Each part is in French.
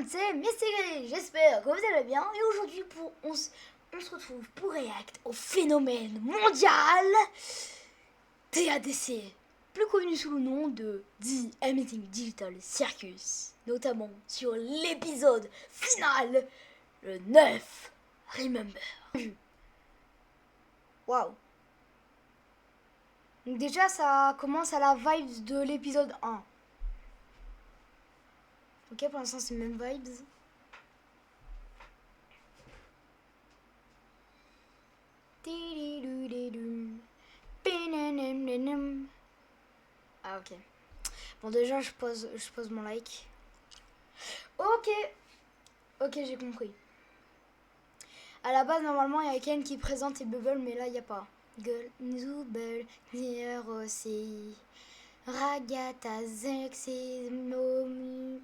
monde, c'est Mystigris, j'espère que vous allez bien. Et aujourd'hui, on se retrouve pour React au phénomène mondial TADC, plus connu sous le nom de The Amazing Digital Circus, notamment sur l'épisode final, le 9, Remember. Waouh. Donc déjà, ça commence à la vibe de l'épisode 1. Ok, pour l'instant, c'est les mêmes vibes. Ah, ok. Bon, déjà, je pose mon like. Ok. Ok, j'ai compris. À la base, normalement, il y a Ken qui présente et Bubble, mais là, il n'y a pas. Gueule, Zubel, Nier aussi. Ragata, Zexi, Momi.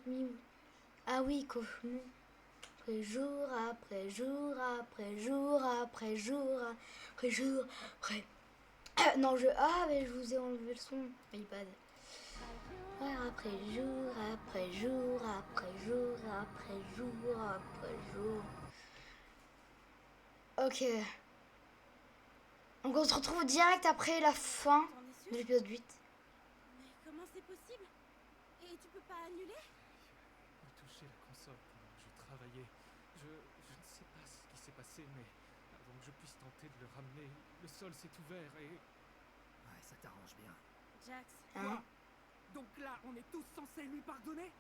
Ah oui, cauchemar. Après jour, après jour, après jour, après jour, après jour, après. Non, mais je vous ai enlevé le son. iPad. Après jour, après jour, après jour, après jour, après jour. Ok. Donc on se retrouve direct après la fin de l'épisode 8. Mais comment c'est possible? Et tu peux pas annuler? Il touchait la console pendant que je travaillais. Je ne sais pas ce qui s'est passé, mais avant que je puisse tenter de le ramener, le sol s'est ouvert et... Ouais, ça t'arrange bien. Jax. Hein? Donc là, on est tous censés lui pardonner?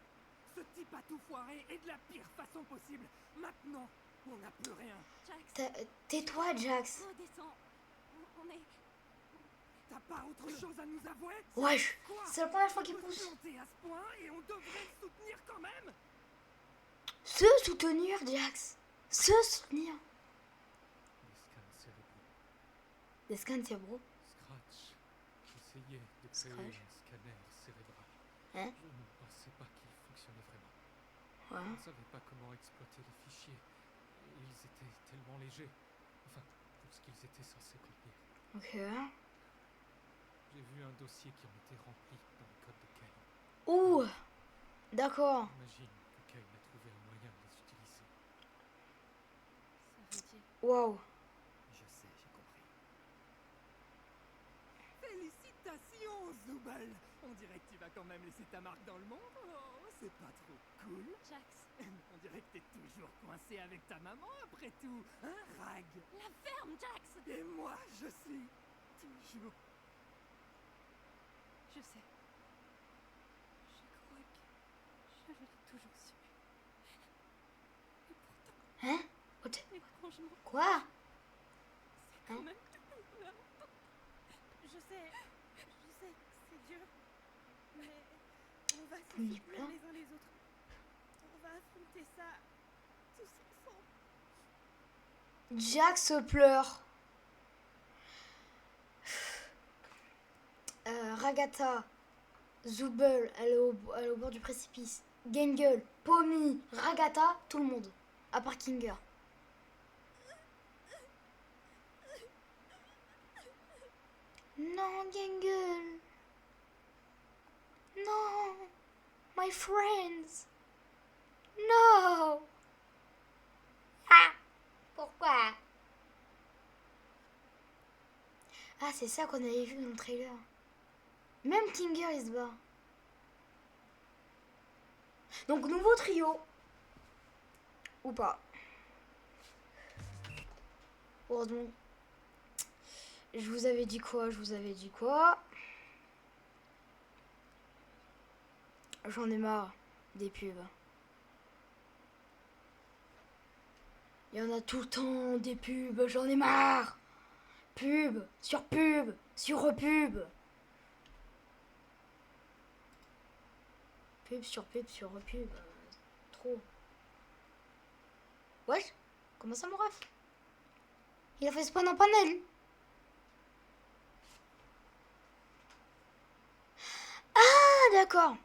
Ce type a tout foiré et de la pire façon possible. Maintenant, on n'a plus rien. Jax. Tais-toi, Jax. Redescends. On est... T'as pas autre chose à nous avouer? Wesh, Quoi? c'est la première fois On qu'il peut pousse. se planter à ce point et on devrait le soutenir quand même? Se soutenir, Jax. Se soutenir. Des scans cérébraux. Des scans, c'est bro. Scratch. J'essayais de créer Scratch. un scanner cérébral. Hein? Je ne pensais pas qu'il fonctionnait vraiment. Je Ouais. ne savais pas comment exploiter les fichiers. Et ils étaient tellement légers. Enfin, pour ce qu'ils étaient censés contenir. Ok. J'ai vu un dossier qui en était rempli dans le code de Kane. Ouh. D'accord. J'imagine que Kane a trouvé un moyen de les utiliser. Ça veut dire... Waouh. Je sais, j'ai compris. Félicitations, Zubal! On dirait que tu vas quand même laisser ta marque dans le monde. Oh, c'est pas trop cool. Jax. On dirait que t'es toujours coincé avec ta maman après tout. Hein, Rag? La ferme, Jax. Et moi, je suis toujours... Je sais. Je crois que je l'ai toujours su. Et pourtant, Hein? What? étrangement, Quoi? c'est quand Hein? même n'importe. Je sais que c'est dur, mais on va se On y soutenir plein. les uns les autres. On va affronter ça tous ensemble. Jax pleure. Ragata, Zubel, elle est au bord du précipice. Gengel, Pommy, Ragata, tout le monde. À part Kinger. Non, Gengel. Non. My friends. No. Ah. Pourquoi? Ah, c'est ça qu'on avait vu dans le trailer. Même Kinger, il se bat. Donc, nouveau trio. Ou pas. Heureusement. Je vous avais dit quoi? J'en ai marre des pubs. Il y en a tout le temps des pubs, j'en ai marre. Pub, sur repub. Pub sur repub. Trop. Wesh, comment ça mon ref? Il a fait spawn en panel. Ah, d'accord.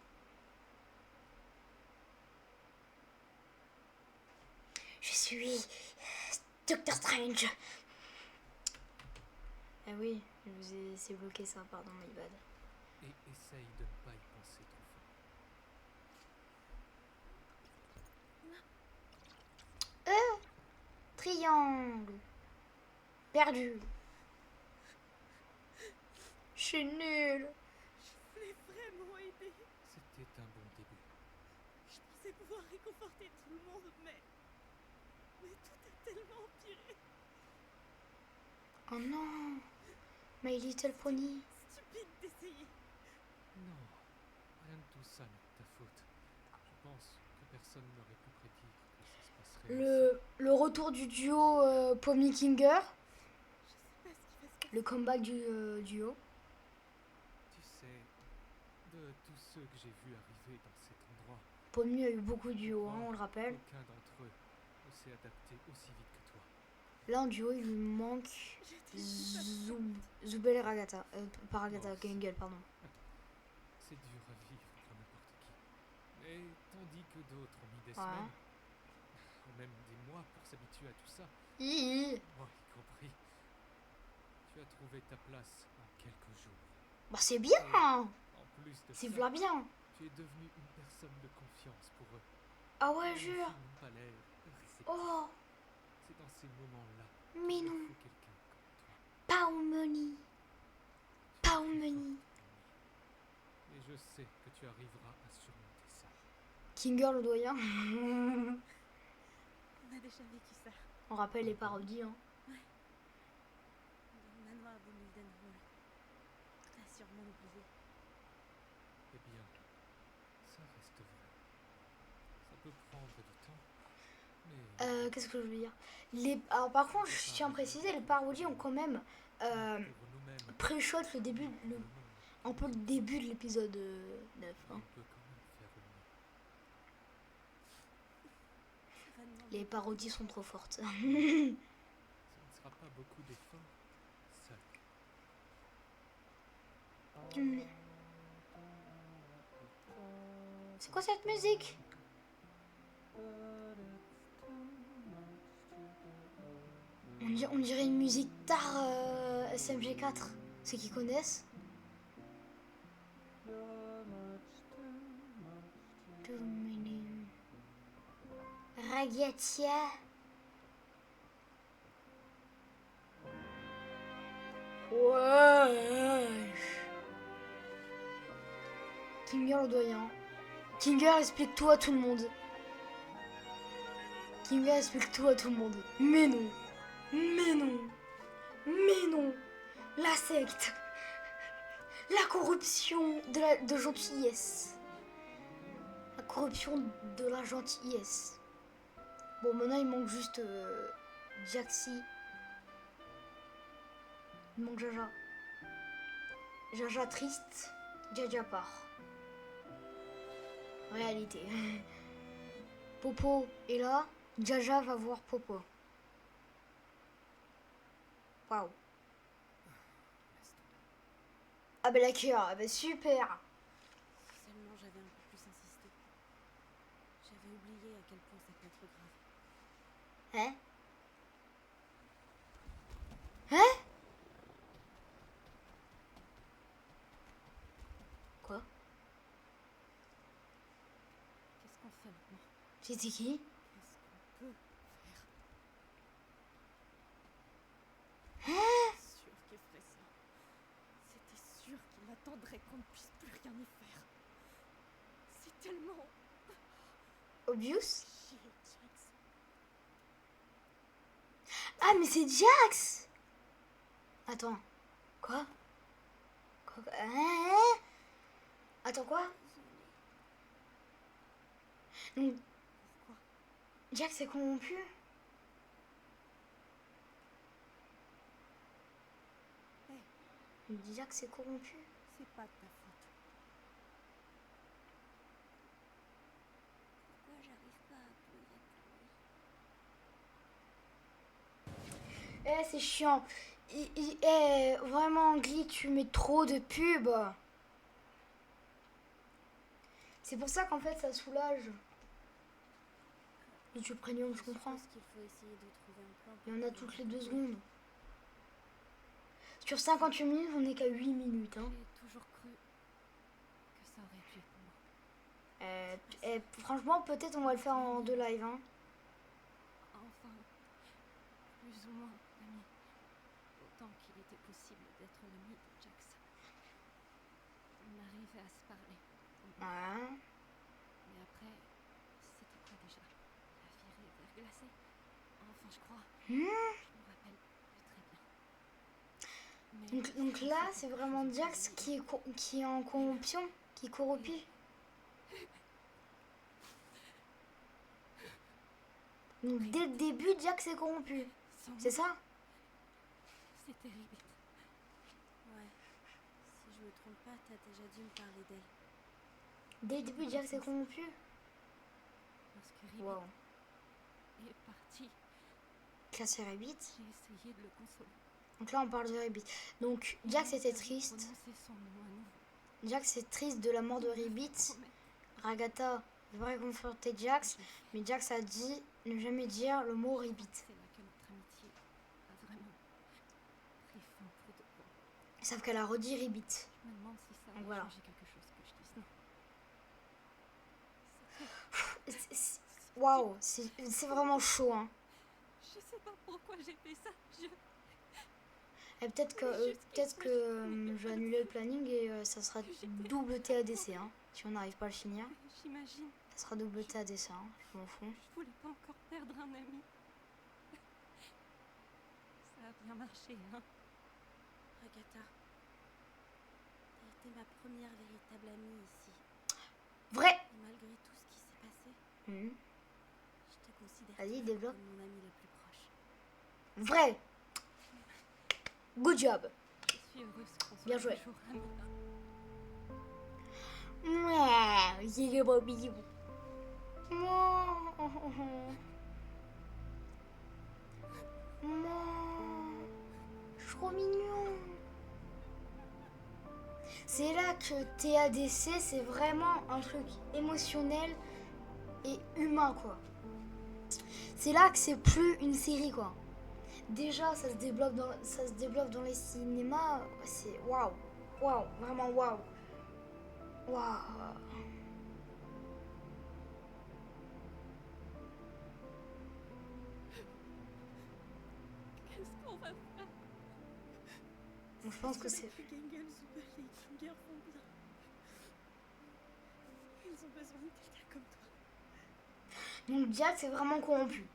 Je suis Doctor Strange. Ah oui, je vous ai laissé bloquer ça, pardon, my bad. Et essaye de ne pas y penser trop fort. Triangle. Perdu. Je suis nulle. Je voulais vraiment aider. C'était un bon début. Je pensais pouvoir réconforter tout le monde, mais tout a tellement empiré. Oh non. My Little Pony. Stupide d'essayer. Non, rien de tout ça n'est de ta faute. Je pense que personne n'aurait pu prédire que ça se passerait ainsi. Le retour du duo Pommy Kinger. Je sais pas ce qui va se passer. Le comeback du duo. Tu sais, de tous ceux que j'ai vus arriver dans cet endroit, Pommy a eu beaucoup de duos, hein, on le rappelle. aucun d'entre eux ne s'est adapté aussi vite que toi. Là en duo il lui manque J'étais juste à bout. Zubel et Ragata. Pas Ragata, Kangel, pardon. C'est dur à vivre pour n'importe qui. Mais tandis que d'autres ont mis des Ouais. semaines, ou même des mois pour s'habituer à tout ça, Hi. moi y compris, tu as trouvé ta place en quelques jours. Bah c'est bien. En plus de C'est ça, v'là bien. tu es devenu une personne de confiance pour eux. Ah ouais, Même s'ils jure. n'ont pas l'air réceptifs. Oh, C'est dans ces moments-là mais qu'il non. faut quelqu'un comme toi. Pas au money. Tu es Pas au très money. forte, Amy. Et je sais que tu arriveras à surmonter ça. Kinger le doyen. On a déjà vécu ça. On rappelle les parodies, hein. Dans le manoir de Mildenhall. T'as sûrement oublié. Eh bien, ça reste vrai. Ça peut prendre du temps, mais Qu'est-ce que je veux dire Alors par contre, je tiens à préciser, les parodies ont quand même pour nous-mêmes, pré-shot le début, le monde, un peu le début de l'épisode 9. on Hein. peut quand même faire au mieux. Ça va demander Les parodies sont trop fortes. Ce ne sera pas beaucoup d'efforts, seul. C'est quoi cette musique? On dirait une musique tard SMG4. Ceux qui connaissent. Too many. Ragazia. Ouais. Kinger le doyen. Kinger explique tout à tout le monde. Kinger explique tout à tout le monde. Mais non. Mais non. Mais non. La secte. La corruption de gentillesse. La corruption de la gentillesse. Bon, maintenant il manque juste Jaxi. Il manque Jaja. Jaja triste. Jaja part. Réalité. Popo est là. Jaja va voir Popo. Waouh. Ah bah d'accord, ah bah super. Si seulement j'avais un peu plus insisté. J'avais oublié à quel point ça peut être grave. Hein? Hein? Quoi? Qu'est-ce qu'on fait maintenant? C'était qui? Qu'est-ce qu'on peut faire? Hein? C'était sûr qu'il ferait ça. C'était sûr qu'il attendrait qu'on ne puisse plus rien y faire. C'est tellement... Obvious? Chier, Jax. Ah mais c'est Jax! Attends. Quoi? Hein? Attends quoi? Donc Pourquoi? Jax est corrompu? Hey, Jax est corrompu? c'est pas de ta faute. Pourquoi j'arrive pas à pleurer pour lui? Eh c'est chiant. Vraiment Glee, tu mets trop de pubs. C'est pour ça qu'en fait ça soulage. YouTube Premium, je comprends. pense qu'il faut essayer de trouver un plan. Il y en a toutes les 2 secondes. Sur 58 minutes, on n'est qu'à 8 minutes. Hein. J'ai toujours cru que ça aurait pu être moi. Franchement, peut-être on va le faire en 2 lives. Hein. Enfin, plus ou moins amis. Autant qu'il était possible d'être l'ami de Jax. On arrivait à se parler. Ouais. Mais après, c'était quoi déjà? La virée verglacée? Enfin, je crois. Je me rappelle plus très bien. Mais Donc là, c'était c'est quelque vraiment chose de Jax terrible. qui est en corruption, qui est corrompu. Donc dès le début, Jax est corrompu. Sans C'est ça? C'est terrible. Ouais. Si je me trompe pas, t'as déjà dû me parler d'elle. Dès le début, Jax est corrompu. Lorsque Ribbit Wow. est parti, Classe Rabbit. j'ai essayé de le consoler. Donc là, on parle de Rabbit. Donc Et Jax même était pas triste. prononcer son nom à nouveau. Jax est triste de la mort de Rabbit. Ragata veut réconforter Jax, mais Jax a dit ne jamais dire le mot Rabbit. C'est là que notre amitié a vraiment pris fin pour de bon. Sauf qu'elle a redit Rabbit. Je me demande si ça a Voilà. changé quelque chose que je dise non. Waouh, c'est vraiment chaud, hein. Je sais pas pourquoi j'ai fait ça. Et peut-être que je vais annuler le planning et ça sera double TADC, hein. Si on n'arrive pas à le finir, J'imagine. ça sera double TADC, hein. Je m'en fous. Je voulais pas encore perdre un ami. Ça a bien marché, hein. Agatha, t'as été ma première véritable amie ici. Vrai. Et malgré tout ce qui s'est passé, je te considère Vas-y, toujours développe. comme mon amie la plus proche. Vrai. Good job. Je suis heureuse qu'on soit Bien joué. toujours amis. Mouah, c'est le beau bisou. Mouah. Mouah. Trop mignon. C'est là que TADC, c'est vraiment un truc émotionnel et humain, quoi. C'est là que c'est plus une série, quoi. Déjà, ça se développe dans les cinémas. C'est waouh. Waouh, vraiment waouh. Waouh. Qu'est-ce qu'on va faire? Donc, je pense que c'est... Les Gengel Super League Finger font bien. Ils ont besoin de quelqu'un comme toi. Donc Jack, c'est vraiment corrompu.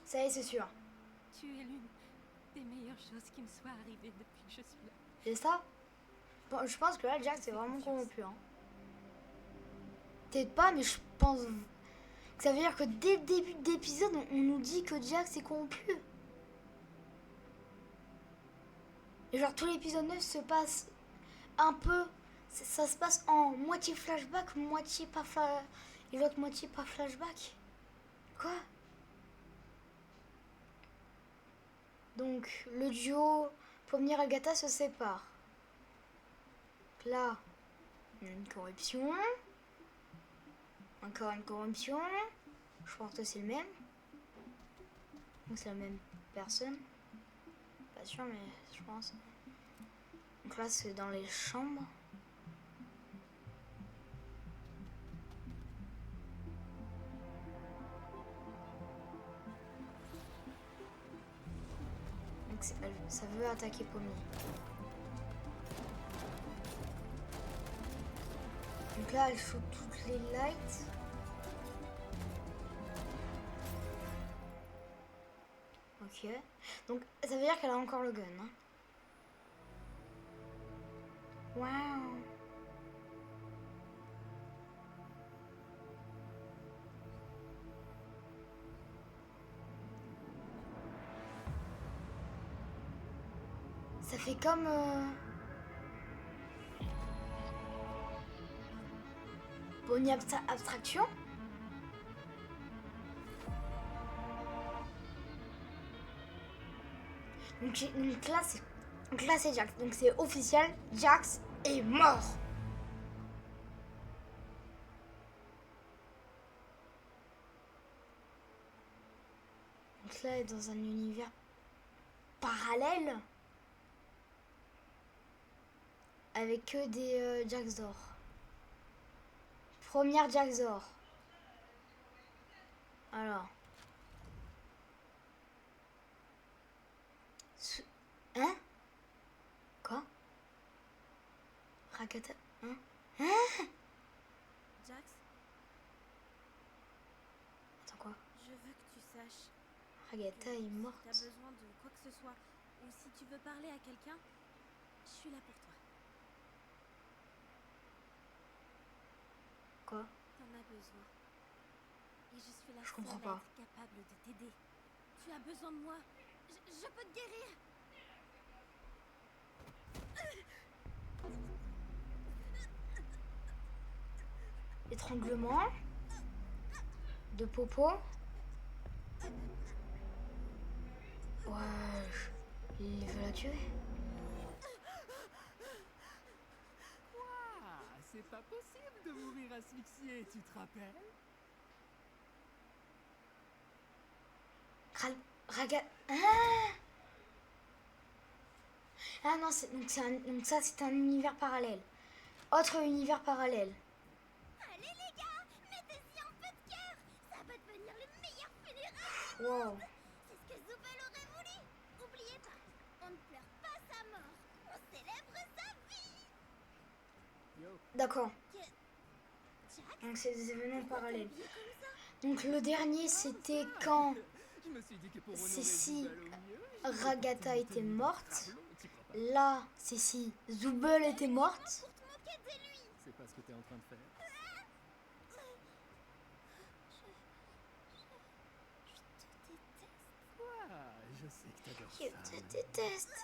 Ça y est, c'est sûr. Tu es l'une des meilleures choses qui me soient arrivées depuis que je suis là. C'est ça? Bon, je pense que là, Jack, c'est vraiment corrompu. Hein. Peut-être pas, mais je pense... que ça veut dire que dès le début d'épisode, on nous dit que Jack, c'est corrompu. Et genre, tout l'épisode 9 se passe un peu... Ça se passe en moitié flashback, moitié pas et l'autre moitié pas flashback. Quoi? Donc, le duo Pomnier Agatha se sépare. Là, il y a une corruption. Encore une corruption. Je pense que c'est le même. Donc, c'est la même personne. Pas sûr, mais je pense. Donc là, c'est dans les chambres. Donc ça veut attaquer Pommier. Donc là, elle shoot toutes les lights. Ok. Donc ça veut dire qu'elle a encore le gun. Hein. Waouh. Ça fait comme... Bonnie Abstraction. Donc là c'est Jax. Donc c'est officiel, Jax est mort. Donc là elle est dans un univers parallèle. Avec que des Jax d'or. Première Jax d'or. Alors. Hein? Quoi? Ragata... Hein? Jax, Attends quoi? je veux que tu saches Ragata est que morte. si t'as besoin de quoi que ce soit, ou si tu veux parler à quelqu'un, je suis là pour toi. Quoi? T'en as besoin. Et je suis la Je seule comprends à pas. être capable de t'aider. Tu as besoin de moi. Je peux te guérir. Étranglement. De Popo. Wesh. Il veut la tuer. Quoi? C'est pas possible de mourir asphyxié, tu te rappelles? Raga... Ah, ah non, donc ça c'est un univers parallèle. Autre univers parallèle. Allez les gars, mettez-y un peu de cœur. Ça va devenir les meilleurs funérailles. Wow. C'est ce que Zubel aurait voulu. Oubliez pas, on ne pleure pas sa mort. On célèbre sa vie. Yo, D'accord. Jax, Donc c'est des événements pourquoi t'es parallèles. habillé comme ça? Donc le dernier c'était quand je me suis dit que pour honorer C'est si Zubel au mieux, je Ragata devrais était porter une morte. tenue de Travelot, tu crois pas? Là c'est si Zubel était morte. Pour te moquer de lui. C'est pas ce que t'es en train de faire. Je te déteste. Quoi? Je sais que t'adores Je ça. te déteste.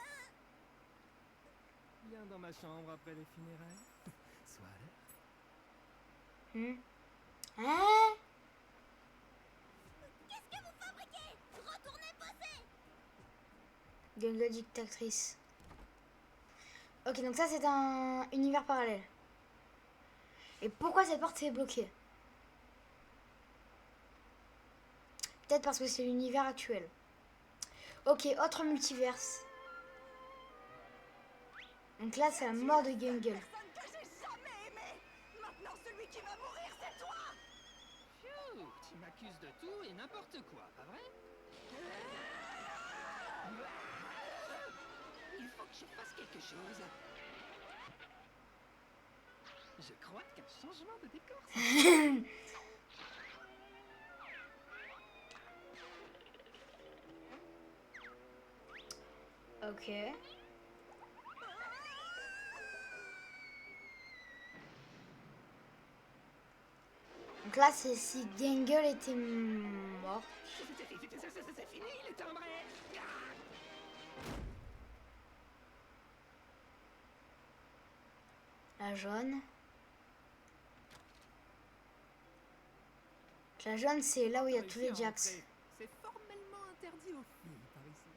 Viens dans ma chambre après les funérailles. Sois à l'heure. Hein? Qu'est-ce que vous fabriquez? Retournez bosser. Gunga dictatrice. Ok, donc ça c'est un univers parallèle. Et pourquoi cette porte est bloquée? Peut-être parce que c'est l'univers actuel. Ok, autre multiverse. Donc là c'est la mort de Gunga. Personne que j'ai jamais aimé. Maintenant, celui qui va mourir, c'est toi. Phew, tu m'accuses de tout et n'importe quoi, pas vrai? Il faut que je fasse quelque chose. Je crois qu'un changement de décor. Ok. Donc là c'est si Gangle était mort. C'est fini, il est timbré. La jaune. La jaune c'est là où il y a tous les Réussi à Jax. entrer. C'est formellement interdit aux filles par ici.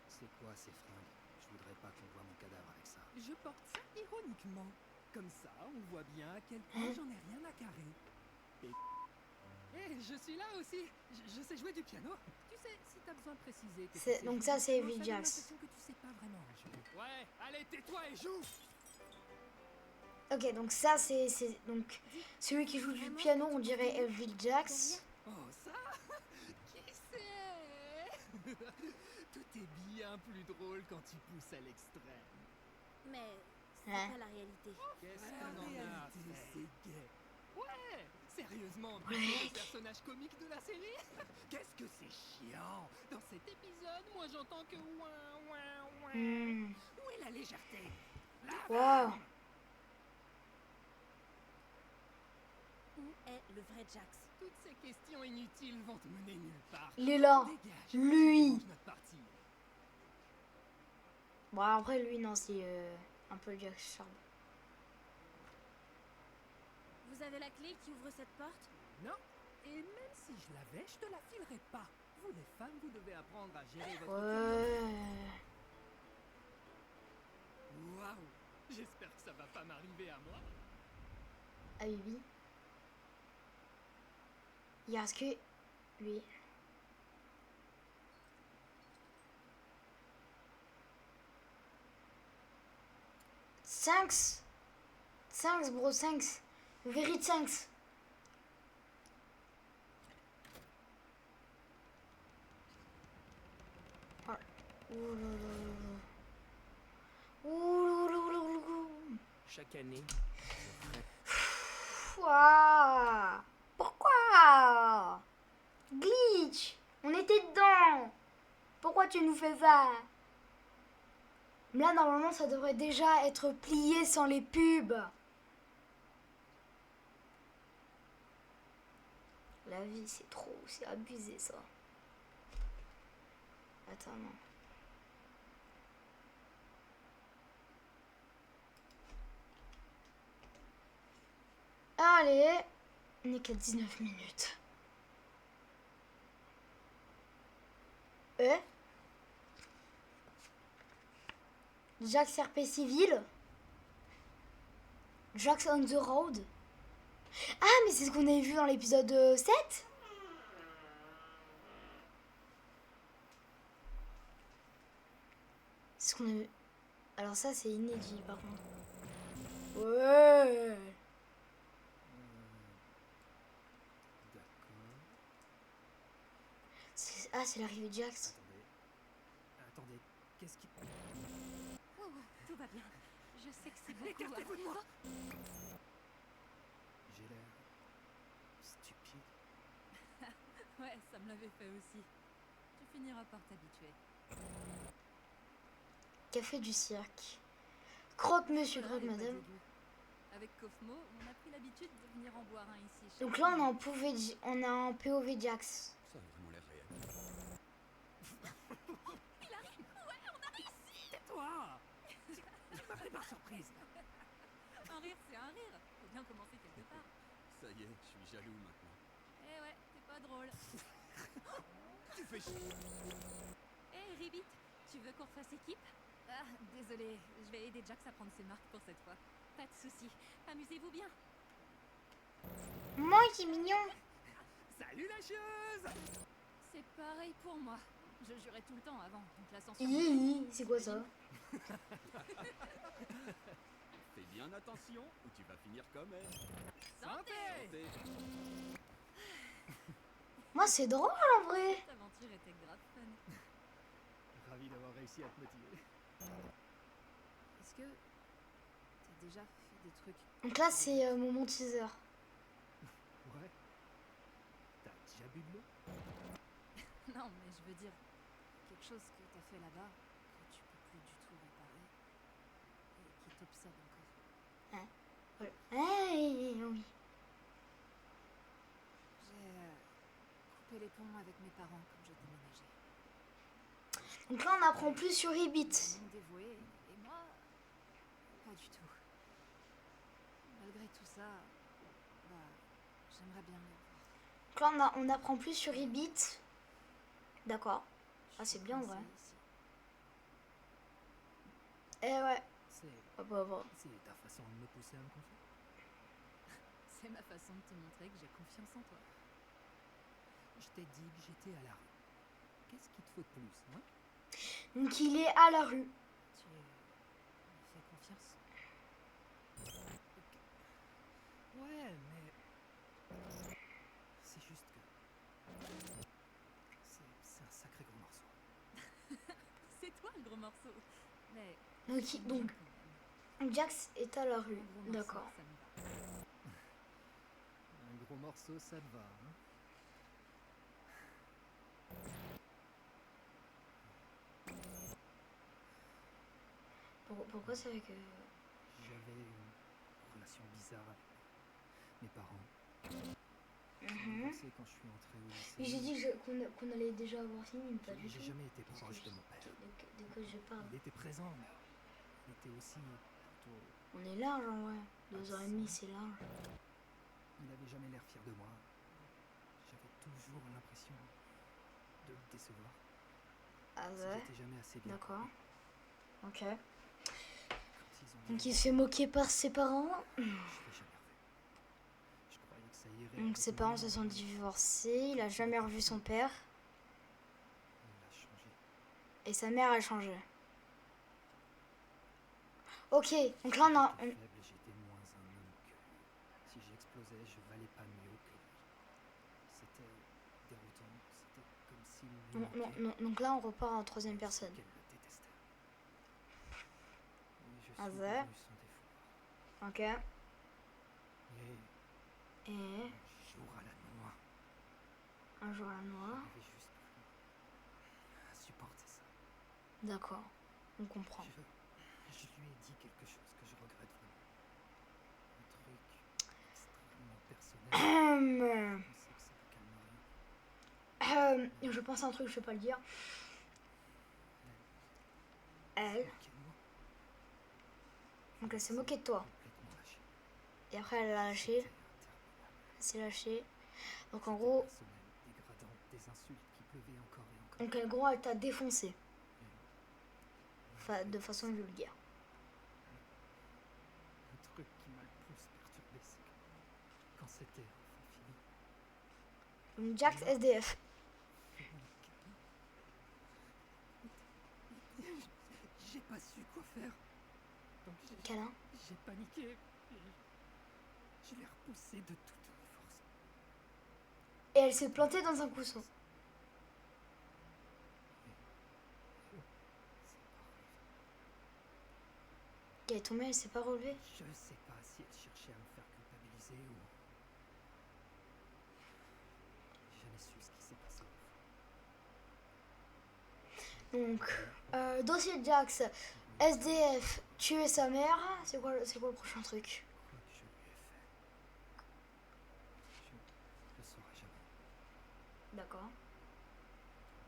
C'est quoi ces fringues? Je voudrais pas qu'on voit mon cadavre avec ça. Je porte ça ironiquement. Comme ça, on voit bien à quel point j'en ai rien à carrer. Et... je suis là aussi. Je sais jouer du piano. Tu sais, si t'as besoin de préciser que tu C'est- sais donc jouer ça, du c'est piano, Evie ça donne Jax. l'impression que tu sais pas vraiment jouer. Ouais, allez, tais-toi et joue. Ok, donc ça c'est donc celui qui joue du piano, on dirait Evil Jax. Oh, ça? Qui c'est? Tout est bien plus drôle quand tu pousses à l'extrême. Mais c'est Hein? pas la réalité. Qu'est-ce La qu'on en a réalité, fait? c'est gay. Ouais, sérieusement, Ouais. le personnage comique de la série. Qu'est-ce que c'est chiant. Dans cet épisode, moi j'entends que ouin, ouin, ouin. Où est la légèreté? Wow. Où est le vrai Jax? Toutes ces questions inutiles vont te mener nulle part. Il est là. Dégage. Lui. Change notre partie. Bon après lui non c'est un peu Jax Charb. Vous avez la clé qui ouvre cette porte? Non. Et même si je l'avais, je te la filerais pas. Vous les femmes, vous devez apprendre à gérer votre Ouais. Waouh. J'espère que ça va pas m'arriver à moi. Ah oui. Il reste que lui. Cinq bro, 5. Vérité 5. Oh. Ouh là là là là. Ouh. Chaque année, Ouah. Pourquoi? Glitch, on était dedans. Pourquoi tu nous fais ça? Là, normalement, ça devrait déjà être plié sans les pubs. La vie, c'est trop, c'est abusé, ça. Attends, non. Allez, on n'est qu'à 19 minutes. Jax RP civil. Jax on the road. Ah, mais c'est ce qu'on avait vu dans l'épisode 7. C'est ce qu'on a vu. Alors ça, c'est inédit, par contre. Ouais. D'accord. Ah, c'est l'arrivée de Jax. Attendez, qu'est-ce qui... Oh, tout va bien. Je sais que c'est beaucoup. Écartez-vous de moi. J'ai l'air... stupide. Ouais, ça me l'avait fait aussi. Tu finiras par t'habituer. Café du cirque. Croque monsieur, Voilà, croque et pas madame. dégueu. Avec Kofmo, on a pris l'habitude de venir en boire un ici. chaque Donc là, on semaine. est en POV Jax. Ça a vraiment l'air réel. Tais-toi. Tu m'as pris par surprise. Un rire, c'est un rire. Faut bien commencer quelque part. Ça y est, je suis jaloux maintenant. Eh ouais, c'est pas drôle. Tu fais chier. Eh Ribbit, tu veux qu'on fasse équipe? Ah, désolé, je vais aider Jax à prendre ses marques pour cette fois. Pas de soucis, amusez-vous bien. Moi, c'est mignon. Salut la chieuse. C'est pareil pour moi. Je jurais tout le temps avant, donc l'ascension... C'est quoi ça? Fais bien attention ou tu vas finir comme elle. Santé! Santé. Moi, c'est drôle en vrai. Cette aventure était grave fun. Ravi d'avoir réussi à te motiver. Est-ce que t'as déjà fait des trucs... Donc là, c'est mon teaser. Ouais. T'as déjà bu de l'eau? Non, mais je veux dire, quelque chose que t'as fait là-bas, que tu peux plus du tout réparer, et qui t'obsède encore. Voilà. Hey, oui. J'ai coupé les ponts avec mes parents quand j'ai déménagé. Donc là, on apprend plus sur Ribbit. Ils m'ont dévoué, et moi, pas du tout. Malgré tout ça, bah, j'aimerais bien les revoir. Donc là, on apprend plus sur Ribbit. D'accord. Ah, c'est bien, coincée ouais. ici. Eh ouais. C'est Bah. ta façon de me pousser à me confier. C'est ma façon de te montrer que j'ai confiance en toi. Je t'ai dit que j'étais à la rue. Qu'est-ce qu'il te faut de plus, hein? Donc il est à la rue. Tu me fais confiance? Ouais, mais... C'est juste que... C'est un sacré gros morceau. C'est toi le gros morceau. Mais... Ok, donc Jax est à la rue. un gros morceau, D'accord. ça me va. Un gros morceau, ça te va, hein? Pourquoi c'est avec... J'avais une relation bizarre avec mes parents. J'ai Mhm. divorcé quand je suis entré au lycée. Mais j'ai dit qu'on allait déjà avoir fini, mais pas du J'ai tout. jamais été Parce proche que de mon père. de quoi je parle. Il était présent, mais il était aussi plutôt... On est large en vrai. 2h30, c'est large. Il avait jamais l'air fier de moi. J'avais toujours l'impression de le décevoir. Ah Si ouais. j'étais jamais assez bien. D'accord. Ok. Quand ils ont Donc il divorcé, se fait moquer par ses parents. je l'ai jamais revu. Je croyais que ça irait. Donc avec ses le parents moment, se sont mais divorcés. Il a jamais revu son père. il a changé. Et sa mère a changé. Ok. Donc là on a... J'étais faible et j'étais moins un homme que lui. Si j'explosais, je valais pas mieux que lui. C'était déroutant. C'était comme s'il me Non, manquait. donc là on repart en troisième Comme si personne. qu'elle le détestait. Ah, suis ouais. devenu son défouloir. Ok. Et Et un jour à la noix, un jour la noix. j'avais juste plus à supporter ça. D'accord. On comprend. Je lui ai dit quelque chose que je regrette vraiment. Un truc extrêmement personnel. Hum, Je sais que ça ne calme rien. je pense à un truc, je vais pas le dire. Elle Elle. se moquait de moi. Donc elle s'est moquée de toi. Complètement lâché. Et après elle l'a lâché. C'était interminable. Elle s'est lâchée. Donc en C'était gros. personnel, dégradant, des insultes qui pleuvaient encore et encore. Donc en gros elle t'a défoncé. De façon vulgaire. Le truc qui m'a le plus perturbé, c'est que quand c'était enfin fini, Donc Jax SDF. j'ai pas su quoi faire. Donc Câlin. j'ai paniqué. Et je l'ai repoussé de toute ma force. Et elle s'est plantée dans un coussin. Elle est tombée, elle s'est pas relevée. Je sais pas si elle cherchait à me faire culpabiliser ou. J'ai jamais su ce qui s'est passé. Donc, dossier de Jax, SDF, tuer sa mère. C'est quoi le prochain truc? Quoi que je lui ai fait, je le saurai jamais. D'accord. Donc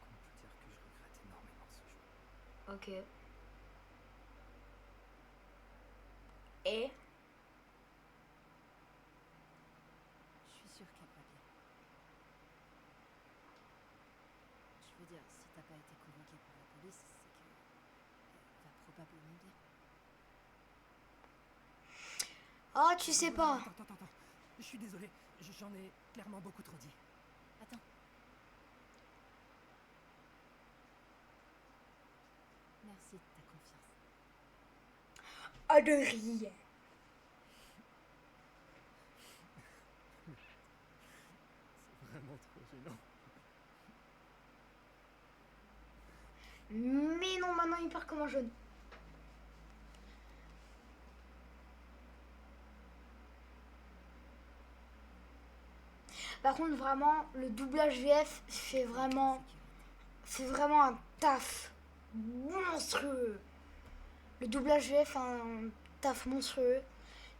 on peut dire que je regrette énormément ce jour. Ok. Et Je suis sûre qu'elle va bien. Je veux dire, si t'as pas été convoqué par la police, c'est que elle va probablement bien. ah, tu sais pas. Attends. Je suis désolé, j'en ai clairement beaucoup trop dit. Attends. Merci de ta confiance. Ah, de rire. C'est vraiment trop gênant. Mais non, maintenant il part comme un jaune. Par contre, vraiment, le doublage VF fait vraiment un taf monstrueux. Le doublage VF fait un taf monstrueux.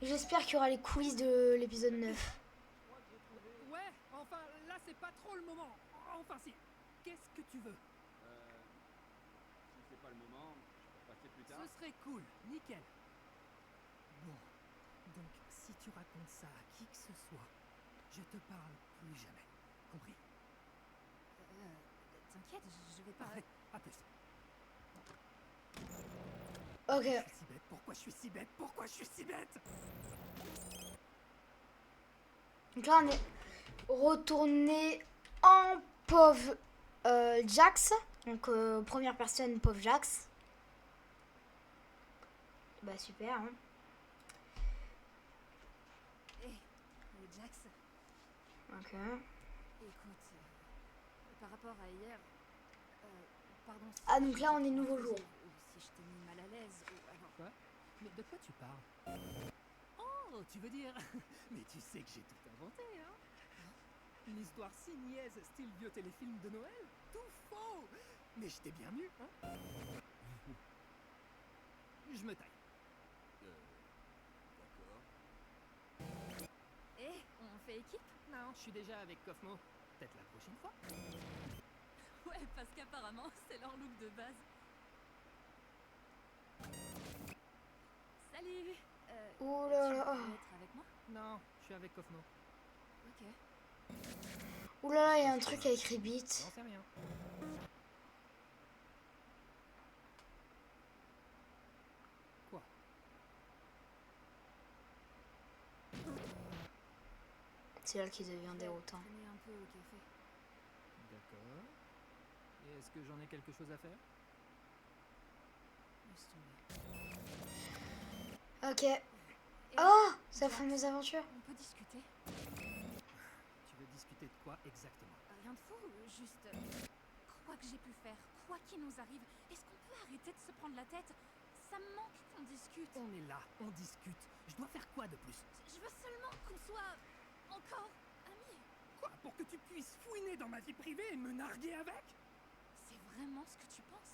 Et j'espère qu'il y aura les quiz de l'épisode 9. Ouais, enfin, là, c'est pas trop le moment. Enfin, si. Qu'est-ce que tu veux? Si c'est pas le moment, je peux passer plus tard. Ce serait cool, nickel. Bon, donc si tu racontes ça à qui que ce soit, je te parle plus jamais. Compris? T'inquiète, je vais pas. Parfait, à plus. Ok. Je suis si bête, pourquoi je suis si bête? Pourquoi je suis si bête? Donc là, on est retourné en pauvre Jax. Donc, première personne, pauvre Jax. Bah, super. Hein. Hé, Jax, Ok. écoute, par rapport à hier, pardon. Si Ah, donc je là, t'ai on est trop nouveau intrusé, jour. Ou si je t'ai mis mal à l'aise, ou alors. Quoi? Mais de quoi tu parles? Oh, tu veux dire? Mais tu sais que j'ai tout inventé, hein? Une histoire si niaise, style vieux téléfilm de Noël? Tout faux! Mais je t'ai bien mu, hein? Je me taille. D'accord. Hé, on fait équipe? Non, je suis déjà avec Cosmo. Peut-être la prochaine fois. Ouais, parce qu'apparemment, c'est leur look de base. Salut! Oh Tu là veux là. être avec moi? Non, je suis avec Cosmo. Ok. Ouh là là, il y a un truc avec Ribbit. J'en sais rien. Quoi? C'est elle qui devient Je vais déroutant. traîner un peu au café. D'accord. Et est-ce que j'en ai quelque chose à faire? Laisse tomber. Ok. Et Oh, sa Jax, fameuse aventure. On peut discuter? Tu veux discuter de quoi exactement? Rien de fou, juste. Quoi que j'ai pu faire, quoi qu'il nous arrive, est-ce qu'on peut arrêter de se prendre la tête? Ça me manque qu'on discute. On est là, on discute. Je dois faire quoi de plus? Je veux seulement qu'on soit encore amis. Quoi? Pour que tu puisses fouiner dans ma vie privée et me narguer avec? C'est vraiment ce que tu penses?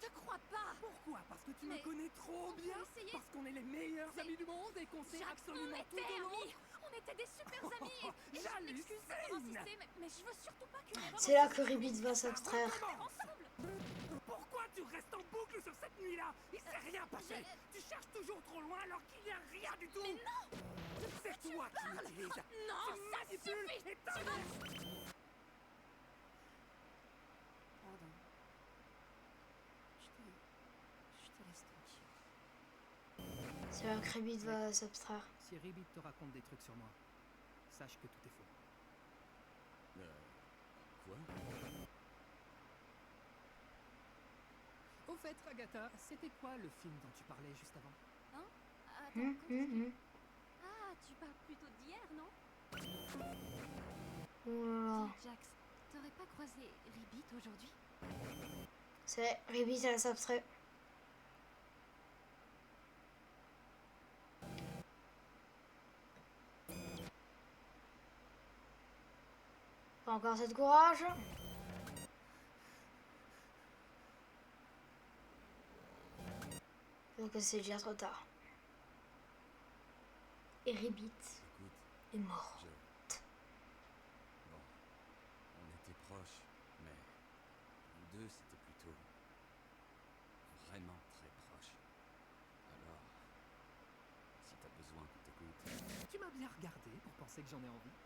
Je te crois pas. Pourquoi? Parce que tu me Mais connais trop on peut bien? essayer. Parce qu'on est les meilleurs Mais- amis du monde et qu'on sait Jax, absolument on tout était de l'autre? amis. On était des super amis. Et je m'excuse d'avoir J'hallucine. insisté, mais je veux surtout pas qu'une erreur C'est là se que Ribbit va s'abstraire. ensemble. Pourquoi tu restes en boucle sur cette nuit-là? Il s'est rien passé. Tu cherches toujours trop loin alors qu'il n'y a rien du tout. Mais non. C'est toi qui m'utilises. Non, Tu ça manipules suffit. et t'enlèves. Pardon. Je te laisse tranquille. C'est là que Ribbit va s'abstraire. Si Ribbit te raconte des trucs sur moi, sache que tout est faux. Quoi? Au fait, Agatha, c'était quoi le film dont tu parlais juste avant? Attends, Hum, quand est-ce que- hum, hum. Ah, tu parles plutôt d'hier, non? Oh là là. Dis, Jax, t'aurais pas croisé Ribbit aujourd'hui? C'est Ribbit, elle s'abstrait. Pas encore assez de courage. Donc c'est déjà trop tard. Et Ribbit Écoute, est mort. Bon, on était proches, mais vous deux, c'était plutôt vraiment très proche. Alors, si t'as besoin qu'on t'écoute, Tu m'as bien regardé pour penser que j'en ai envie.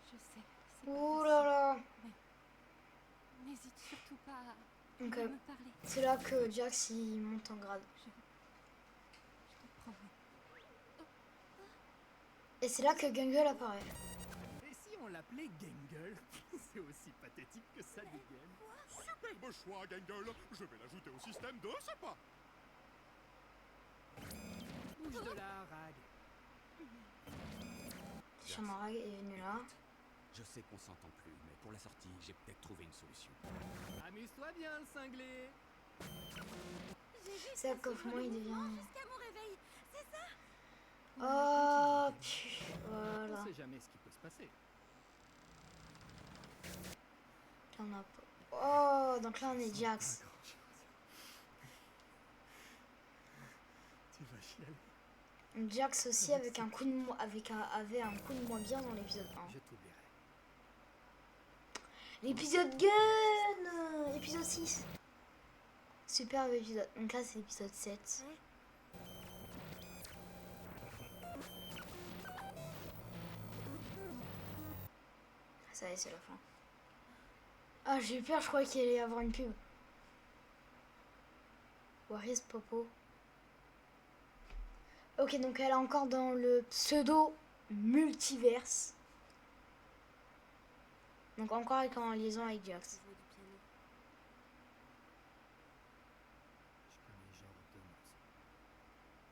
Je sais, c'est pas Oh là facile, là. mais n'hésite surtout pas à Donc me parler. c'est là que Jax il monte en grade. Je te promets. Et c'est là que Gungle apparaît. Et si on l'appelait Gangle? C'est aussi pathétique que ça dégaine. Superbe choix, Gangle. Je vais l'ajouter au système de ce pas. Bouge de là, Rag. Chamarag est venu là. je sais qu'on s'entend plus, mais pour la sortie, j'ai peut-être trouvé une solution. Amuse-toi bien, le cinglé. C'est là comment il devient. Jusqu'à mon réveil, c'est ça? Oh, On voilà. sait jamais ce qui peut se passer. Là, on a pas- Oh, donc là on est Jax. Tu vas chialer. Jax aussi avec un coup de avait un coup de moins bien dans l'épisode 1. Je t'oublierai. L'épisode Gun, épisode 6. Superbe épisode. Donc là c'est l'épisode 7. Ça y est, c'est la fin. Ah, j'ai eu peur, je croyais qu'il allait y avoir une pub. Where is Popo? Ok, donc elle est encore dans le pseudo multiverse. Donc encore avec en liaison avec Jax. Jouer du piano. Je connais genre 2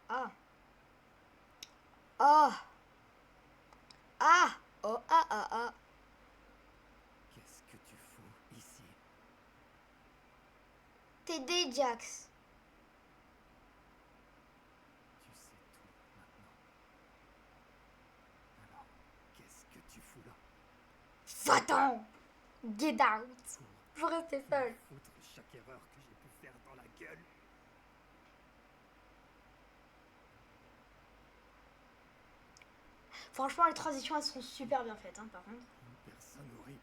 morceaux. Ah. Ah. Ah. Oh, ah, ah, ah. Qu'est-ce que tu fous ici? T'aider, Jax. Tu sais tout maintenant. Alors, qu'est-ce que tu fous là? Va-t'en. Get out. Pour Faut rester seul. me foutre chaque erreur que j'ai pu faire dans la gueule. Franchement, les transitions, elles sont super bien faites, hein, par contre. Une personne horrible.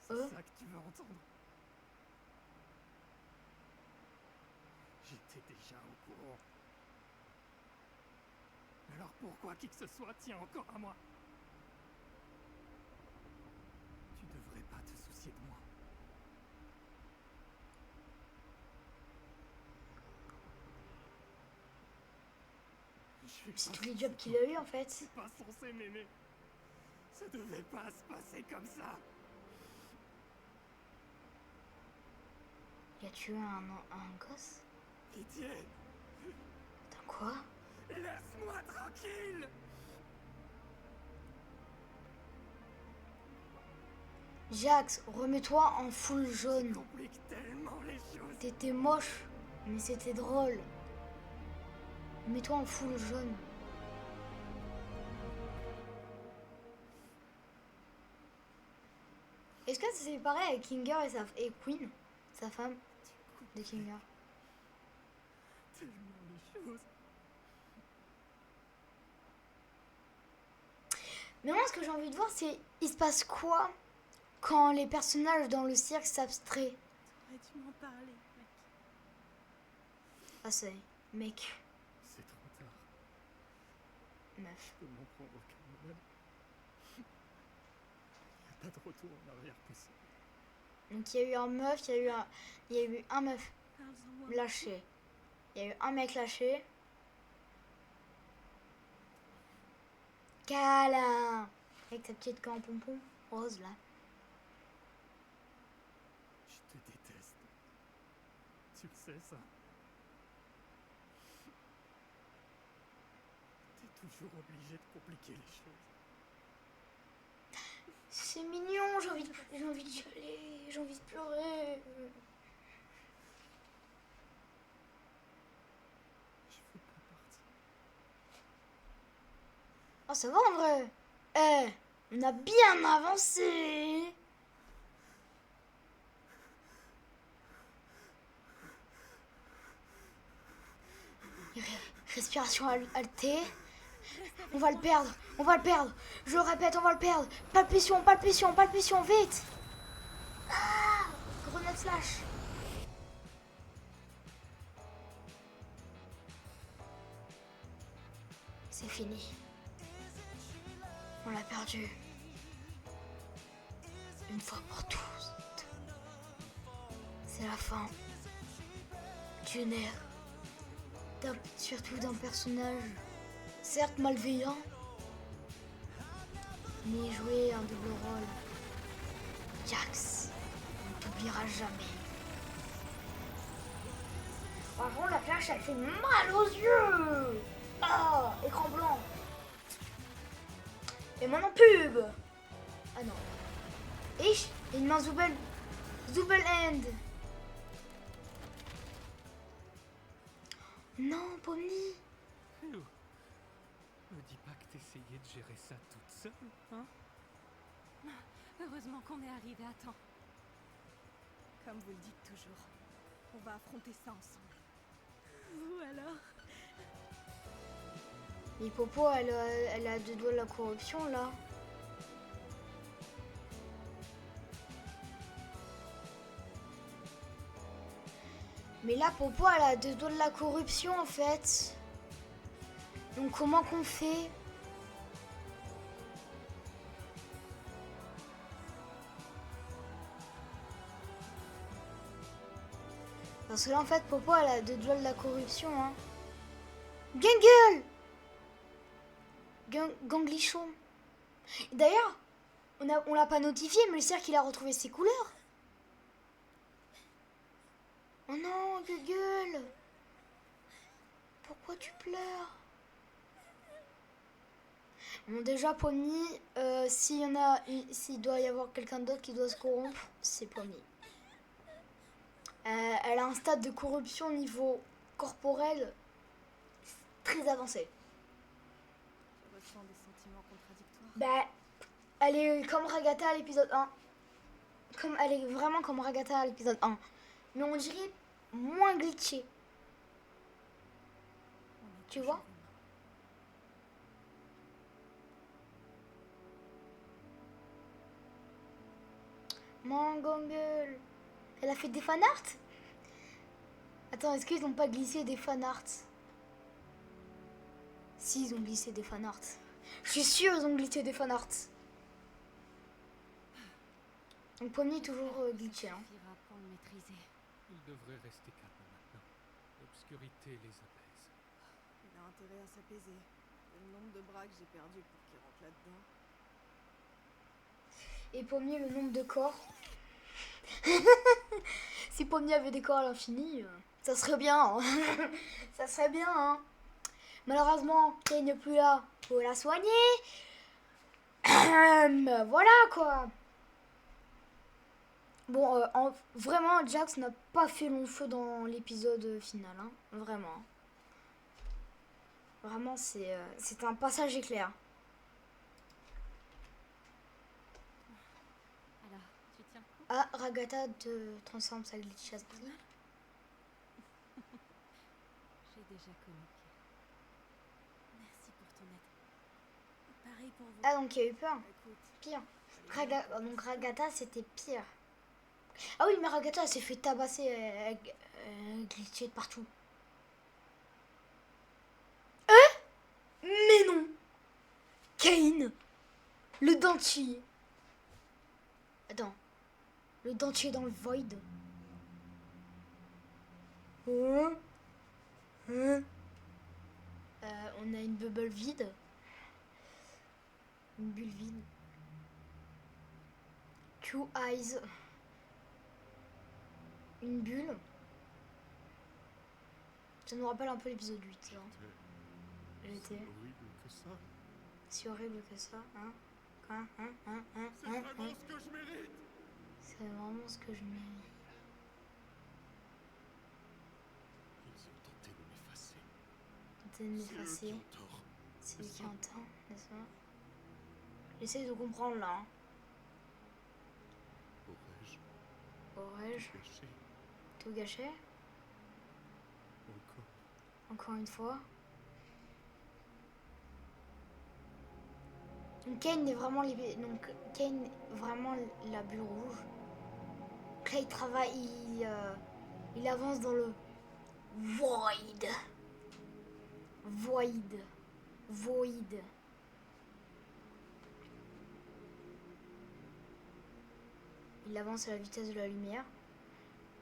C'est Hein? ça que tu veux entendre? J'étais déjà au courant. Alors pourquoi qui que ce soit tient encore à moi? Tu devrais pas te soucier de moi. Je suis C'est pas tous les jobs qu'il a eu en fait. pas censé m'aimer. Ça devait pas se passer comme ça. Il a tué un gosse. Pitié, Attends, quoi? laisse-moi tranquille. Jax, remets-toi en full jaune. Complique tellement les choses. T'étais moche, mais c'était drôle. Mets-toi en full jaune. Est-ce que c'est pareil avec Kinger et Queen, sa femme de Kinger? Tellement les choses. Mais moi, ce que j'ai envie de voir, c'est il se passe quoi quand les personnages dans le cirque s'abstraient? T'aurais dû m'en parler, mec. Ah, c'est mec, C'est trop tard. meuf. Je peux m'en prendre aucun moment. Il n'y a pas de retour en arrière possible. Donc il y a eu un meuf, il y a eu un meuf Parle-en-moi. lâché. Il y a eu un mec lâché. Câlin avec sa petite queue en pompon rose là. Je te déteste. Tu le sais, ça. T'es toujours obligé de compliquer les choses. C'est mignon, j'ai envie de chialer, j'ai envie de pleurer. Je veux pas partir. Oh, ça va en vrai. Eh, on a bien avancé. Respiration haltée. On va le perdre, on va le perdre. Je le répète, on va le perdre. Palpation, palpation, palpation, vite. Ah, grenade slash. C'est fini. On l'a perdu. Une fois pour tous. C'est la fin d'une ère. Surtout d'un personnage, certes malveillant, mais jouer un double rôle. Jax, on ne t'oubliera jamais. Franchement, la flash, elle fait mal aux yeux. Ah, écran blanc. Et maintenant pub. Ah non. Ich, une main Zubel End. Non, Pomni. Hello. Me dis pas que t'essayais de gérer ça toute seule, hein? Heureusement qu'on est arrivé à temps. Comme vous le dites toujours, on va affronter ça ensemble. Vous alors? Mais Popo, elle a deux doigts de la corruption là. Mais là, Popo, elle a deux doigts de la corruption en fait. Donc comment qu'on fait? Parce que là, en fait, Popo, elle a deux doigts de la corruption, hein. Gangle! Ganglichon. D'ailleurs, on l'a pas notifié, mais le cercle, il a retrouvé ses couleurs. Oh non, Gueule! Pourquoi tu pleures? Bon, déjà, Pomni, s'il doit y avoir quelqu'un d'autre qui doit se corrompre, c'est Pomni. Elle a un stade de corruption au niveau corporel très avancé. Je ressens des sentiments contradictoires. Bah, elle est comme Ragatha à l'épisode 1. Elle est vraiment comme Ragatha à l'épisode 1. Mais on dirait moins glitché. Tu vois? Mangongle. Elle a fait des fanarts? Attends, est-ce qu'ils n'ont pas glissé des fanarts? Si, ils ont glissé des fanarts. Je suis sûre ils ont glissé des fanarts. Donc Pomni est toujours glitché. Hein. Suffira pour le maîtriser. Il devrait rester calme maintenant. L'obscurité les apaise. Il a intérêt à s'apaiser. Et le nombre de bras que j'ai perdu pour qu'il rentre là-dedans. Et Pomni, le nombre de corps. Si Pomni avait des corps à l'infini, ça serait bien. Hein. Ça serait bien. Hein. Malheureusement, Kay n'est plus là pour la soigner. Voilà quoi. Bon, vraiment, Jax n'a pas fait long feu dans l'épisode final. Hein. Vraiment. Vraiment, c'est un passage éclair. Alors, tu tiens le coup? Ah, Ragata te transforme sa glitchase. J'ai déjà connu pire. Merci pour ton aide. Pareil pour vous. Ah, donc il y a eu peur. Écoute, Pire. Donc Ragata, c'était pire. Ah oui, mais Ragata, elle s'est fait tabasser, glitcher de partout. Mais non! Kane! Le dentier! Attends. Le dentier dans le void. Hein? Hein? On a une bubble vide. Une bulle vide. Two eyes. Une bulle. Ça nous rappelle un peu l'épisode 8. Hein. J'étais horrible que ça. si horrible que ça. Hein? C'est vraiment ce que je mérite. C'est vraiment ce que je mérite. Ils ont tenté de m'effacer. De m'effacer. C'est eux qui ont tort. C'est lui qui entend, n'est-ce pas? J'essaie de comprendre là. Hein. Aurais-je Aurais-je gâché tout gâché? encore? Encore une fois. Donc Kane est vraiment donc Kane est vraiment la bulle rouge. Donc là il travaille, il avance dans le void. Void. Void. Il avance à la vitesse de la lumière.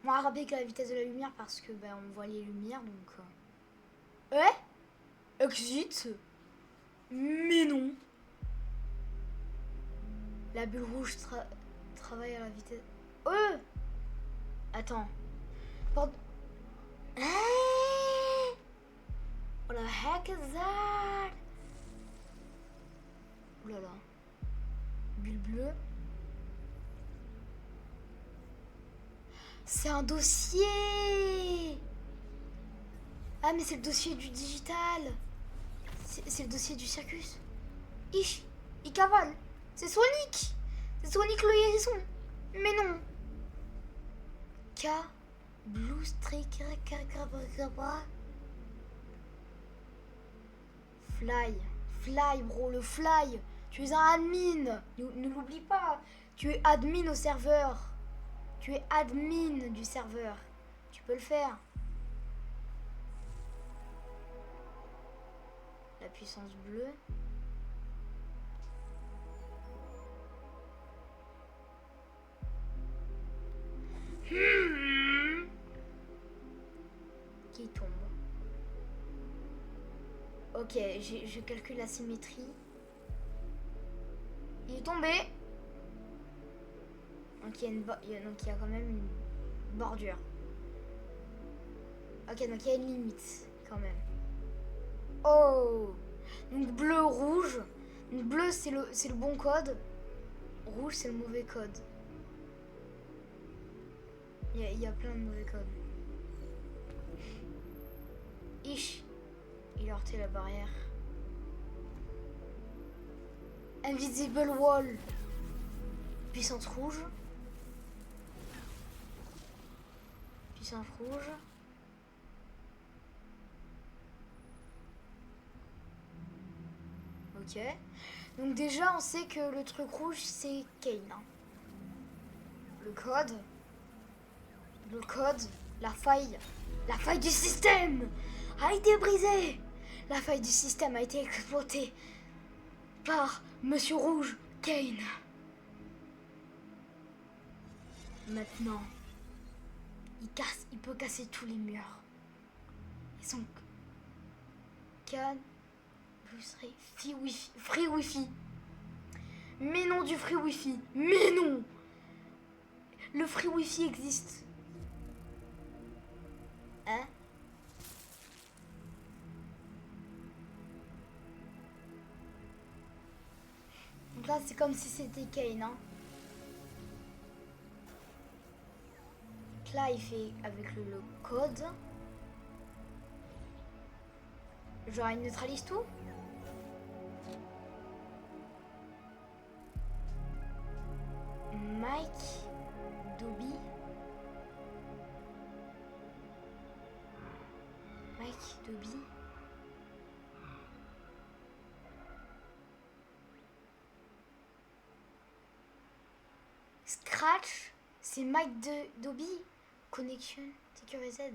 On va rappeler qu'à la vitesse de la lumière parce que ben on voit les lumières donc. Exit. Mais non. La bulle rouge travaille à la vitesse. Attends. What the heck is that? Oh là là. Bulle bleue. C'est un dossier. Ah mais c'est le dossier du digital. C'est le dossier du circus. Il cavale. C'est Sonic. C'est Sonic le hérisson. Mais non. K. Blue Streak. Fly. Fly bro, le fly. Tu es un admin. Ne l'oublie pas. Tu es admin au serveur. Tu es admin du serveur. Tu peux le faire. La puissance bleue. Qui tombe. Ok, je calcule la symétrie. Il est tombé. Donc il y a quand même une bordure. Ok, donc il y a une limite quand même. Oh! Donc bleu, rouge. Donc bleu c'est le bon code. Rouge c'est le mauvais code. Il y a plein de mauvais codes. Il a heurté la barrière. Invisible wall. Puissance rouge. Puissance rouge. Ok. Donc déjà on sait que le truc rouge c'est Kane. Hein. Le code, la faille du système a été brisée. La faille du système a été exploitée par Monsieur Rouge, Kane. Maintenant, il peut casser tous les murs. Ils sont Can, vous serez free wifi. Mais non du free wifi. Mais non. Le free wifi existe. Hein? Donc là, c'est comme si c'était Kane, hein. là, il fait avec le code. Genre, il neutralise tout. Mike Dobby. Mike Dobby. Scratch, c'est Mike Dobby. Connection sécurisée.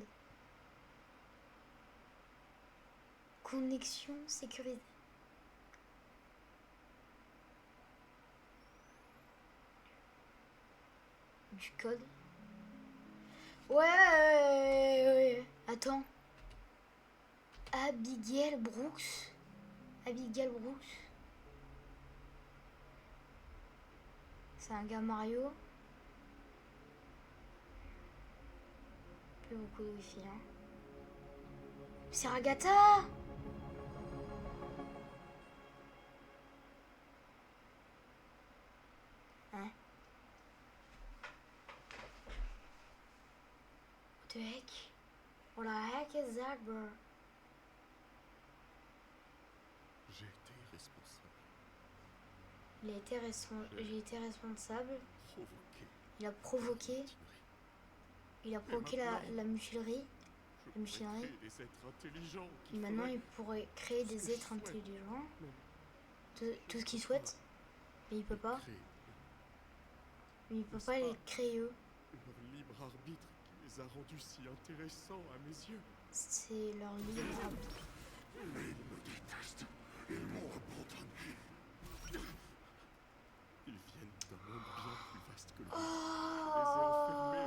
Connexion sécurisée. Du code. Ouais. Attends. Abigail Brooks. Abigail Brooks. C'est un gars Mario. Plus beaucoup de wifi, hein. C'est Agatha. Hein? What the heck? What the heck is that, bro? J'ai été responsable. J'ai été responsable. Provoqué. Il a provoqué. Il a provoqué la mutinerie. Je La pourrais machinerie. créer des êtres intelligents Et qui maintenant, feraient il pourrait créer ce que des je êtres souhaite. intelligents. Mais Tout ce qu'il souhaite. Mais il peut pas. créer Mais il peut pas les créer eux. leur libre arbitre qui les a rendus si intéressants à mes yeux. C'est leur libre arbitre. Mais ils me détestent. Ils m'ont abandonné. Ils viennent d'un monde bien plus vaste que le mien. Je les ai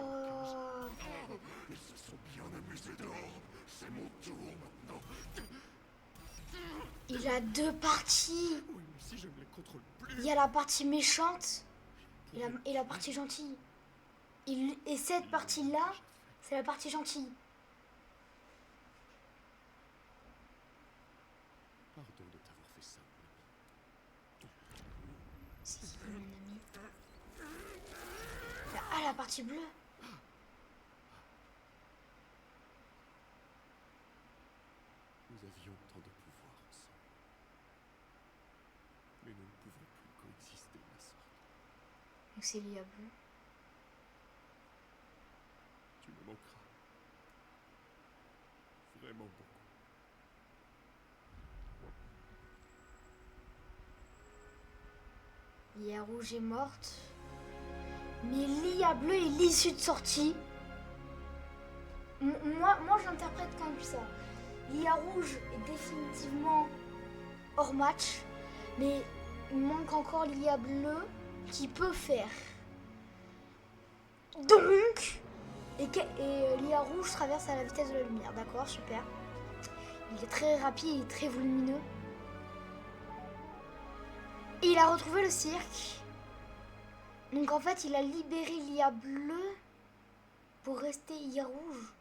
enfermés en cage. Ils se sont bien amusés dehors. C'est mon tour maintenant. Il a deux parties. Oui, mais si je ne les contrôle plus. Il y a la partie méchante et la partie gentille. Et cette partie-là, c'est la partie gentille. Pardon de t'avoir fait ça, mon ami. C'est qui mon ami? Ah, la partie bleue. Nous avions tant de pouvoir ensemble. Mais nous ne pouvons plus coexister de la sorte. Donc c'est l'IA bleu. Tu me manqueras. Vraiment beaucoup. L'IA rouge est morte. Mais l'IA bleu est l'issue de sortie. Moi je l'interprète comme ça. L'IA rouge est définitivement hors match. Mais il manque encore l'IA bleu qui peut faire. Donc, l'IA rouge traverse à la vitesse de la lumière. D'accord, super. Il est très rapide, il est très volumineux. Et il a retrouvé le cirque. Donc en fait, il a libéré l'IA bleu pour rester IA rouge.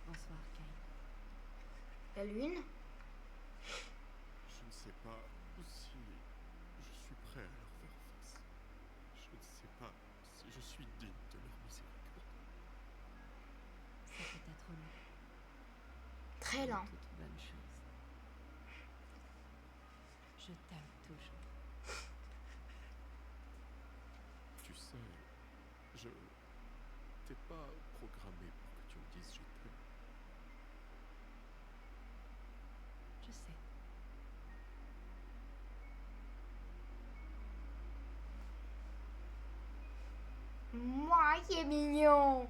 Bonsoir, Kyle. La lune. Je ne sais pas si je suis prêt à leur faire face. Je ne sais pas si je suis digne de leur miséricorde. Ça peut être long. Très lent. Toute bonne chose. Je t'aime toujours. Tu sais, je t'ai pas programmé pour que tu me dises je t'aime. Je sais. Moi, qui est mignon.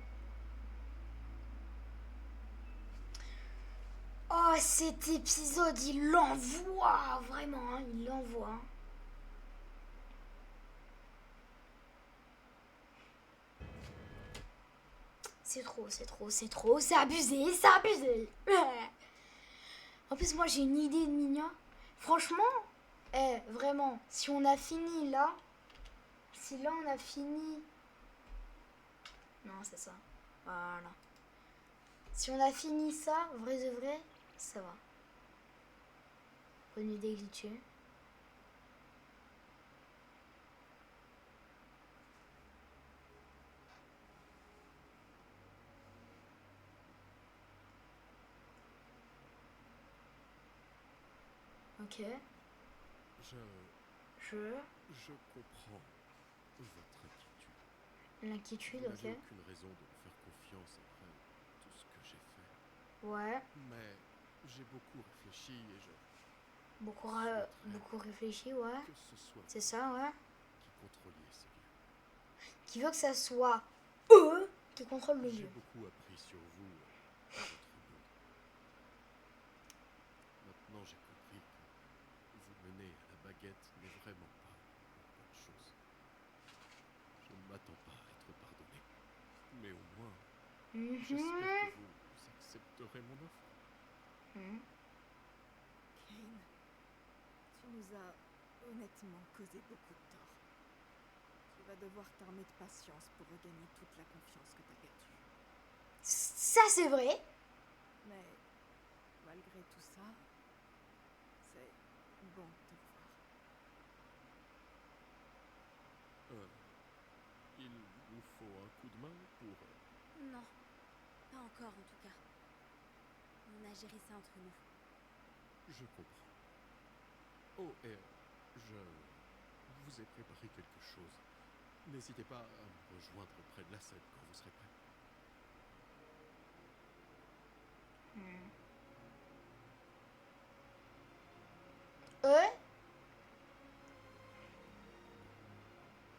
Oh, cet épisode, il l'envoie, vraiment, hein, il l'envoie. C'est trop, c'est abusé, c'est abusé. En plus, moi, j'ai une idée de mignon. Franchement, vraiment, si on a fini là, si là on a fini... Non, c'est ça. Voilà. Si on a fini ça, vrai de vrai, ça va. Bonne idée glitchée. Ok. Je Je... comprends votre attitude. L'inquiétude, Vous ok. n'avez aucune raison de me faire confiance après tout ce que j'ai fait. Ouais. Mais j'ai beaucoup réfléchi et je Beaucoup réfléchi, ouais. que ce soit C'est vous ça, ouais. qui contrôliez ce lieu. Qui veut que ça soit eux qui contrôlent le J'ai lieu. beaucoup appris sur vous et votre monde. Maintenant, j'ai compris que vous mener à la baguette n'est vraiment pas une bonne chose. Je ne m'attends pas à être pardonné. Mais au moins, j'espère que vous accepterez mon offre. Mhm. Kane, tu nous as honnêtement causé beaucoup de tort. Tu vas devoir t'armer de patience pour regagner toute la confiance que t'as perdue. Ça, c'est vrai. Mais malgré tout ça, c'est bon de te revoir. Il vous faut un coup de main pour... Non, pas encore en tout cas. On a géré ça entre nous. Je comprends. Oh, et je vous ai préparé quelque chose. N'hésitez pas à me rejoindre près de la scène quand vous serez prêt. Eux.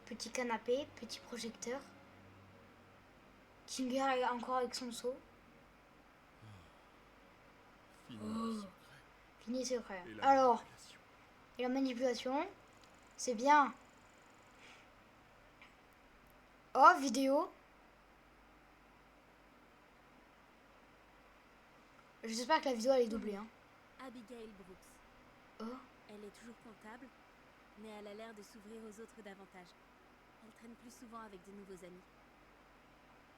Petit canapé, petit projecteur. Kinger est encore avec son seau. Fini Oh. le secret. Fini secret. Et la Alors, manipulation. et la manipulation, c'est bien. Oh, vidéo. J'espère que la vidéo elle est doublée. Hein. Abigail Brooks. Oh. Elle est toujours comptable, mais elle a l'air de s'ouvrir aux autres davantage. Elle traîne plus souvent avec de nouveaux amis.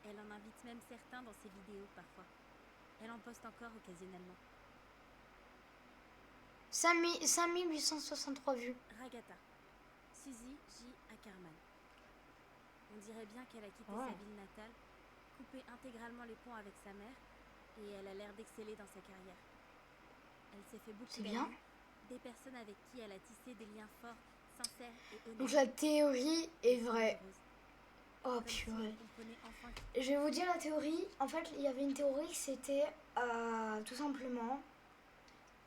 Elle en invite même certains dans ses vidéos parfois. Elle en poste encore occasionnellement. 5863 vues. Ragata. Suzy J. Ackerman. On dirait bien qu'elle a quitté Oh. sa ville natale, coupé intégralement les ponts avec sa mère, et elle a l'air d'exceller dans sa carrière. Elle s'est fait beaucoup C'est bien. d'amis, des personnes avec qui elle a tissé des liens forts, sincères et honnêtes. Donc la théorie est vraie. Heureuse. Oh Comme si purée. elle comprenait enfin Je vais vous dire la théorie. En fait, il y avait une théorie, c'était tout simplement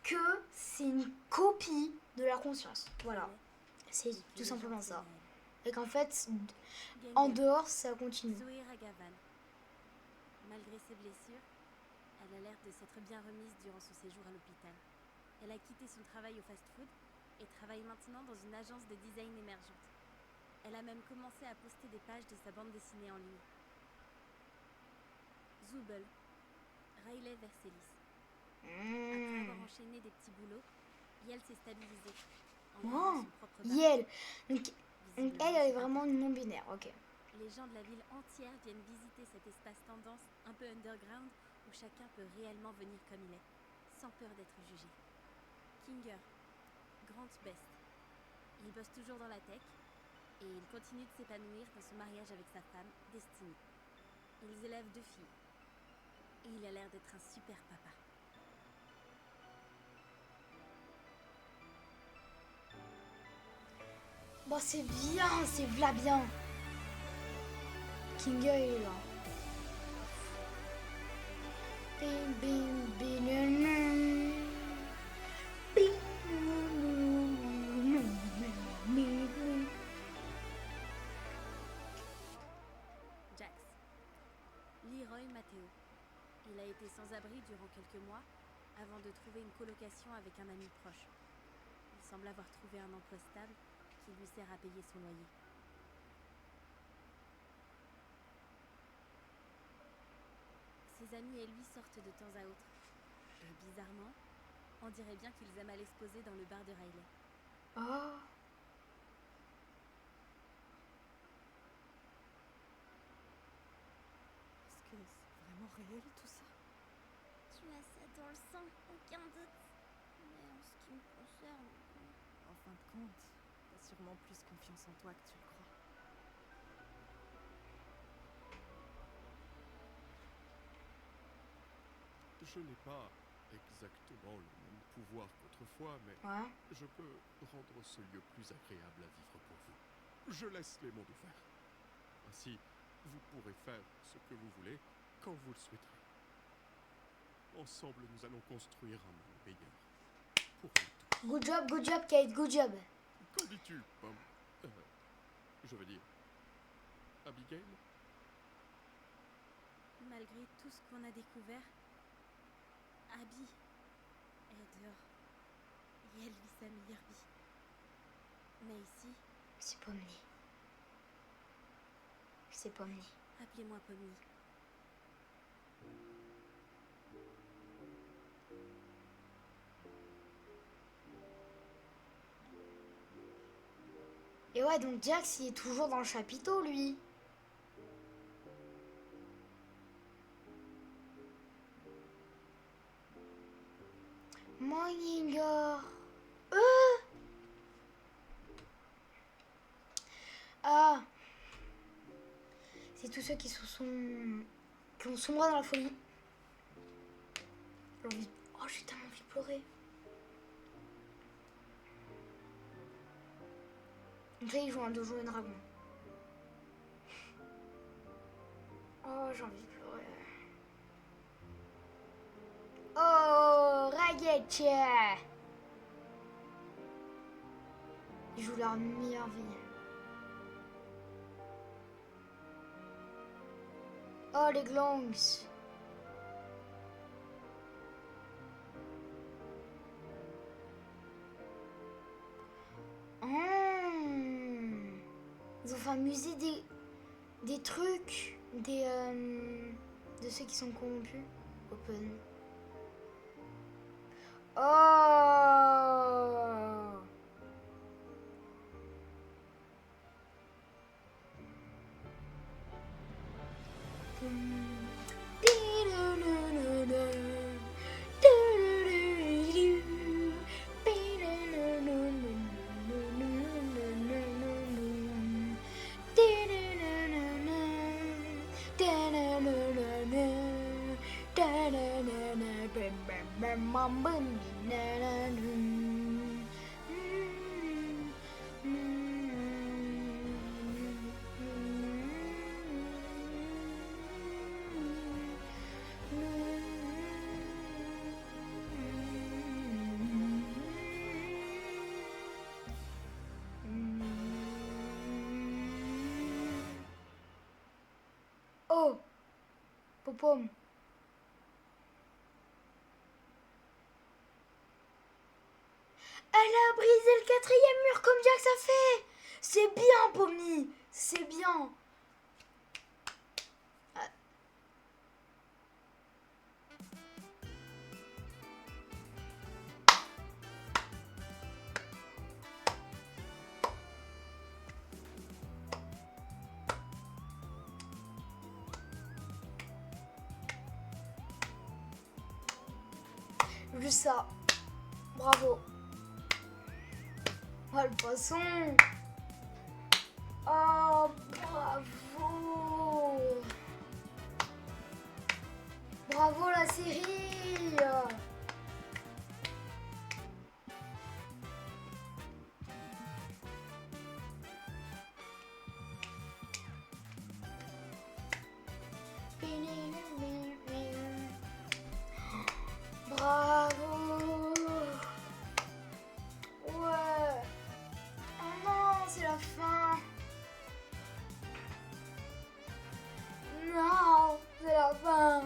que c'est une copie de la conscience. Voilà. C'est qui tout est simplement gentille ça. à Et qu'en fait, elle. en Gengel. dehors, ça continue. Zoé Ragavan. Malgré ses blessures, elle a l'air de s'être bien remise durant son séjour à l'hôpital. Elle a quitté son travail au fast-food et travaille maintenant dans une agence de design émergente. Elle a même commencé à poster des pages de sa bande dessinée en ligne. Zubel. Riley Verselis. Après avoir enchaîné des petits boulots, Yel s'est stabilisée en ouvrant Oh, son propre bar. Yel. Donc Visiblement, elle est c'est vraiment non-binaire. Ok. Les gens de la ville entière viennent visiter cet espace tendance un peu underground où chacun peut réellement venir comme il est, sans peur d'être jugé. Kinger, Grant Best. Il bosse toujours dans la tech et il continue de s'épanouir dans son mariage avec sa femme, Destiny. Ils élèvent 2 filles. Et il a l'air d'être un super papa. Bon, c'est bien, c'est v'là bien. Kinger il est là. Bim, bim, bim, bim, bim. Jax. Leroy Matteo. Il a été sans abri durant quelques mois avant de trouver une colocation avec un ami proche. Il semble avoir trouvé un emploi stable qui lui sert à payer son loyer. Ses amis et lui sortent de temps à autre. Et bizarrement, on dirait bien qu'ils aiment aller se poser dans le bar de Riley. Oh. Est-ce que c'est vraiment réel tout ça? Tu as ça dans le sang, aucun doute. Mais en ce qui me concerne... En fin de compte, t'as sûrement plus confiance en toi que tu le crois. Je n'ai pas exactement le même pouvoir qu'autrefois, mais Ouais. je peux rendre ce lieu plus agréable à vivre pour vous. Je laisse les mondes ouverts. Ainsi, vous pourrez faire ce que vous voulez quand vous le souhaiterez. Ensemble, nous allons construire un monde meilleur pour vous tous. Good job, Kate, good job. Qu'en dis-tu, Pom? Je veux dire, Abigail? Malgré tout ce qu'on a découvert, Abby est dehors. Et elle vit sa meilleure vie. Mais ici, C'est Pomni. C'est Pomni. appelez-moi Pomni. Et ouais, donc Jax, il est toujours dans le chapiteau, lui. Morninger. Ah. C'est tous ceux qui qui ont sombré dans la folie. Oh, j'ai tellement envie de pleurer. Donc là, ils jouent un Donjons et Dragons. Oh, j'ai envie de pleurer. Oh, Ragged. Ils jouent leur meilleure vie. Oh, les Glongs. Ils ont fait un musée des trucs, de ceux qui sont corrompus. Open. Oh! Oh, Popom. Elle a brisé le 4e mur comme Jax a fait. C'est bien, Pomni. C'est bien. Juste ça. Bravo. Oh, le poisson. Oh, bravo. Bravo la série. Bravo. Ouais. Oh non, c'est la fin. Non, c'est la fin.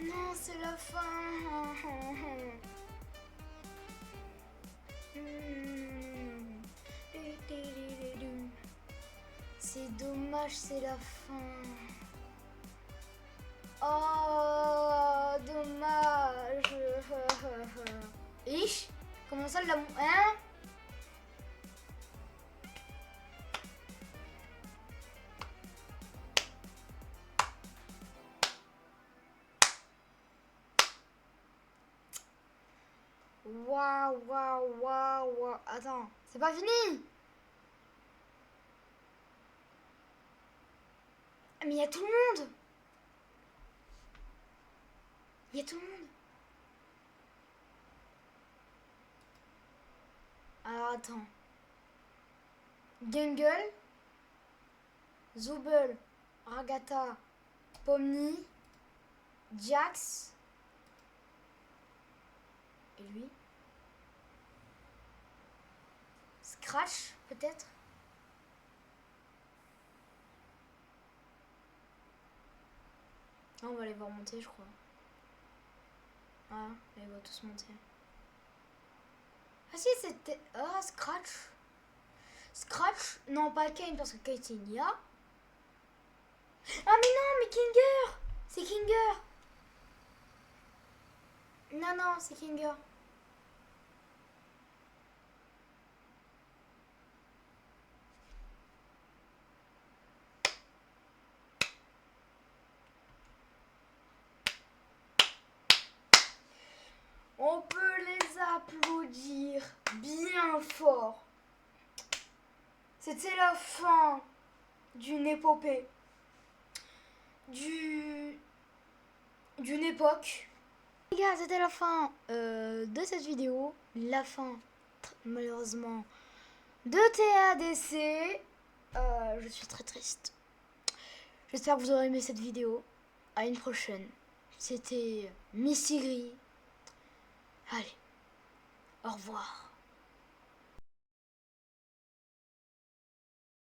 Non, c'est la fin. C'est dommage, c'est la fin. Oh, dommage. Ich, comment ça l'amour, hein? Waouh, waouh, waouh, waouh. Attends, c'est pas fini. Mais il y a tout le monde. Il y a tout le monde. Alors attends. Gungle, Zooble, Ragata, Pomni, Jax. Et lui? Scratch, peut-être? Ah, on va les voir monter, je crois. Ah, ils vont tous monter. Ah si, c'était... Ah, Scratch. Scratch, non, pas Kane, parce que Kane, c'est une IA. Ah, mais non, mais Kinger. C'est Kinger. Non, non, c'est Kinger. On peut les applaudir bien fort. C'était la fin d'une épopée. D'une époque. Les gars, c'était la fin de cette vidéo. La fin, malheureusement, de TADC. Je suis très triste. J'espère que vous aurez aimé cette vidéo. À une prochaine. C'était Missy Gris. Allez, au revoir.